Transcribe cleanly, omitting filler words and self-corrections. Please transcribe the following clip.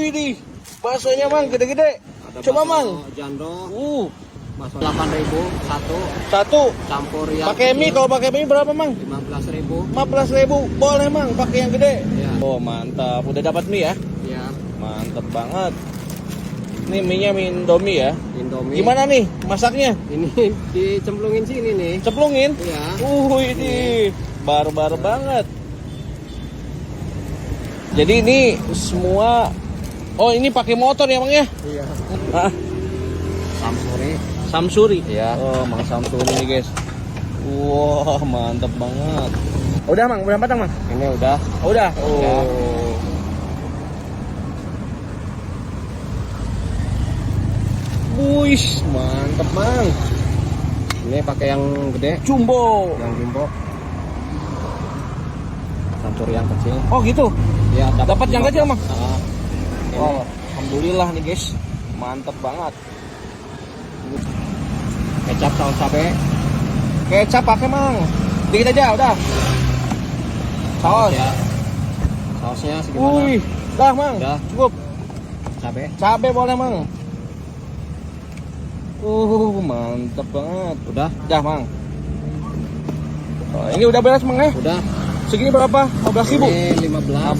Wih nih, baksonya Mang gede-gede. Coba Mang. Jando. Bakso 8.000 satu. Campur yang pakai mie, kalau pakai mie berapa Mang? 15.000. 15.000. Boleh Mang, pakai yang gede. Ya. Oh mantap, udah dapat mie ya? Iya. Mantap banget. Ini mie-nya mie indomie ya? Indomie. Gimana nih masaknya? Ini dicemplungin sini nih. Cemplungin? Iya. Ini barbar banget. Jadi ini semua. Oh ini pakai motor ya Mang ya? Iya. Ah, Samsuri. Iya. Oh Mang Samsuri nih guys. Wah mantap banget. Udah Mang, udah matang Mang? Ini udah. Oh, udah. Ya. Wih, mantep Mang. Ini pakai yang gede. Jumbo. Yang jumbo. Campur yang kecil. Oh gitu. Ya, Dapat yang kecil Mang. Ini. Oh, alhamdulillah nih guys. Mantep banget. Kecap saus cabe. Kecap pakai Mang. Dikit aja udah. Saus. Ya. Sausnya segimana? Wih, dah Mang. Udah. Cukup. Cabe. Boleh Mang. Mantep banget. Udah. Dah Mang. Oh, ini udah beres Mang ya? Udah. Segini berapa? 15.000. Ini 15.